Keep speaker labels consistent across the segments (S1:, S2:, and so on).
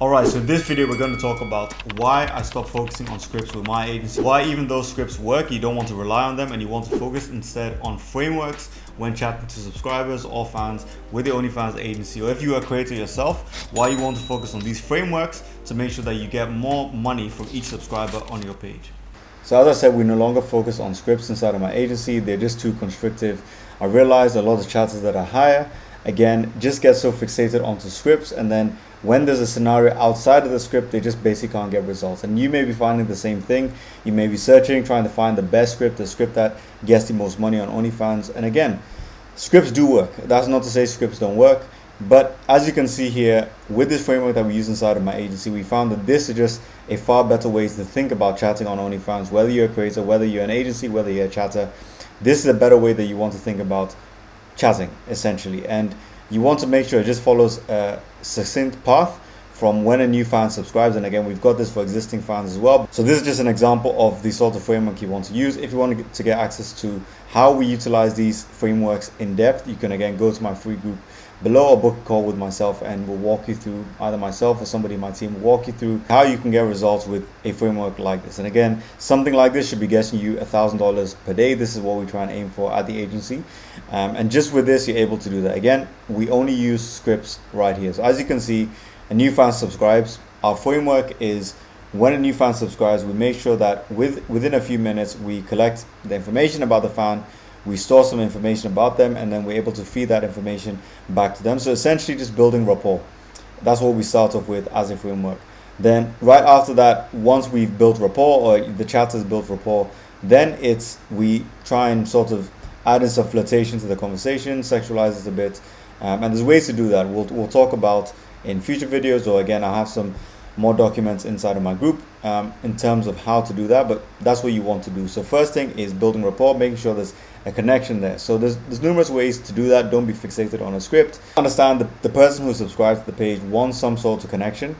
S1: Alright, so in this video we're going to talk about why I stopped focusing on scripts with my agency. Why even though scripts work, you don't want to rely on them and you want to focus instead on frameworks when chatting to subscribers or fans with your Onlyfans agency. Or if you are a creator yourself, why you want to focus on these frameworks to make sure that you get more money from each subscriber on your page. So as I said, we no longer focus on scripts inside of my agency. They're just too constrictive. I realized a lot of chatters that I hire, again, just get so fixated onto scripts, and then when there's a scenario outside of the script, they just basically can't get results. And you may be finding the same thing. You may be searching, trying to find the best script, the script that gets the most money on OnlyFans. And again, scripts do work. That's not to say scripts don't work. But as you can see here, with this framework that we use inside of my agency, we found that this is just a far better way to think about chatting on OnlyFans. Whether you're a creator, whether you're an agency, whether you're a chatter, this is a better way that you want to think about chatting, essentially. And you want to make sure it just follows a succinct path from when a new fan subscribes. And again, we've got this for existing fans as well. So this is just an example of the sort of framework you want to use. If you want to get access to how we utilize these frameworks in depth, you can again go to my free group below or book a call with myself, and we'll walk you through, either myself or somebody in my team will walk you through how you can get results with a framework like this. And again, something like this should be getting you $1,000 per day. This is what we try and aim for at the agency. And just with this, you're able to do that. Again, we only use scripts right here. So as you can see, a new fan subscribes. Our framework is when a new fan subscribes, we make sure that within a few minutes, we collect the information about the fan, we store some information about them, and then we're able to feed that information back to them. So essentially just building rapport. That's what we start off with as a framework. Then right after that, once we've built rapport, or the chat has built rapport, then we try and sort of add in some flirtation to the conversation, sexualize it a bit. And there's ways to do that. We'll talk about in future videos, or again, I have some more documents inside of my group in terms of how to do that, but that's what you want to do. So first thing is building rapport, making sure there's a connection there. So there's numerous ways to do that. Don't be fixated on a script. Understand the person who subscribes to the page wants some sort of connection,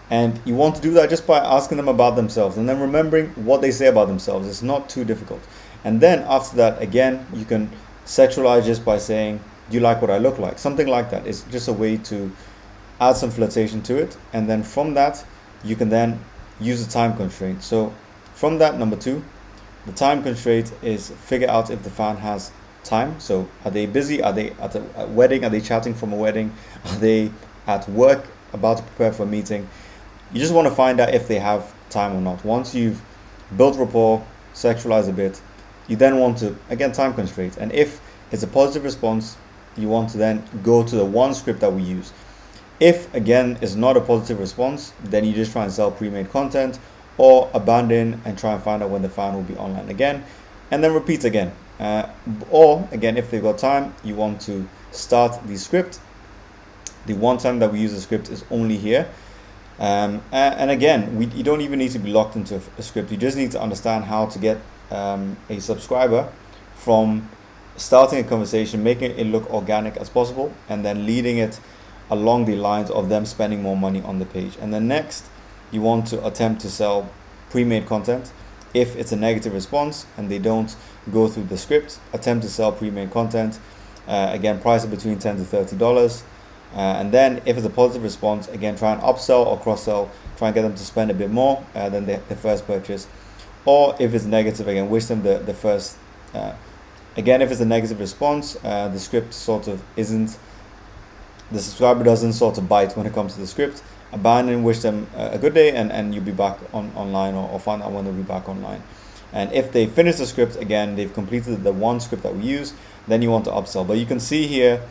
S1: and you want to do that just by asking them about themselves and then remembering what they say about themselves. It's not too difficult. And then after that, again, you can sexualize just by saying, do you like what I look like? Something like that. It's just a way to add some flirtation to it. And then from that, you can then use the time constraint. So from that, number 2, the time constraint is figure out if the fan has time. So are they busy? Are they at a wedding? Are they chatting from a wedding? Are they at work about to prepare for a meeting? You just want to find out if they have time or not. Once you've built rapport, sexualize a bit, you then want to, again, time constraint. And if it's a positive response, you want to then go to the one script that we use. If, again, it's not a positive response, then you just try and sell pre-made content, or abandon and try and find out when the fan will be online again, and then repeat again. Or, again, if they've got time, you want to start the script. The one time that we use the script is only here. And again, you don't even need to be locked into a script. You just need to understand how to get a subscriber from starting a conversation, making it look organic as possible, and then leading it along the lines of them spending more money on the page. And then next, you want to attempt to sell pre-made content. If it's a negative response and they don't go through the script, attempt to sell pre-made content. Again, price it between $10 to $30. And then if it's a positive response, again, try and upsell or cross-sell, try and get them to spend a bit more than the first purchase. Or if it's negative, again, wish them the first. Again, if it's a negative response, the script sort of isn't, the subscriber doesn't sort of bite when it comes to the script. Abandon, wish them a good day, and you'll be back online, or find out when they'll be back online. And if they finish the script, again, they've completed the one script that we use, then you want to upsell. But you can see here,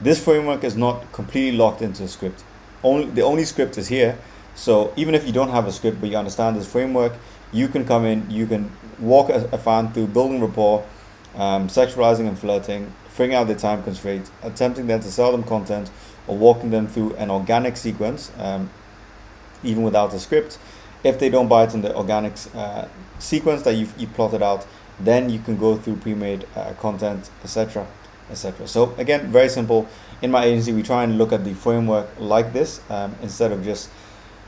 S1: this framework is not completely locked into a script. The only script is here. So even if you don't have a script, but you understand this framework, you can come in, you can walk a fan through building rapport, sexualizing and flirting, figuring out the time constraint, attempting then to sell them content, or walking them through an organic sequence, even without a script. If they don't buy it in the organic sequence that you've plotted out, then you can go through pre-made content, etc., etc. So again, very simple. In my agency, we try and look at the framework like this, instead of just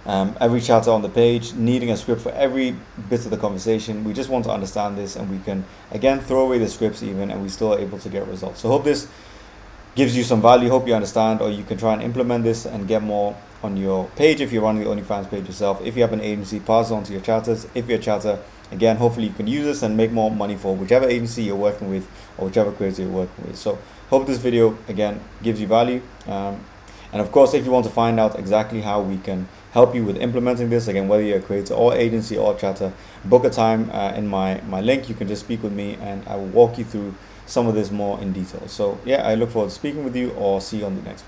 S1: every chatter on the page needing a script for every bit of the conversation. We just want to understand this, and we can, again, throw away the scripts even, and we still are able to get results. So hope this gives you some value. Hope you understand, or you can try and implement this and get more on your page if you're running the OnlyFans page yourself. If you have an agency, pass it on to your chatters. If you're a chatter, again, hopefully you can use this and make more money for whichever agency you're working with or whichever creator you're working with. So hope this video again gives you value. And of course, if you want to find out exactly how we can help you with implementing this, again, whether you're a creator or agency or chatter, book a time in my link. You can just speak with me and I will walk you through some of this more in detail. So yeah, I look forward to speaking with you or see you on the next video.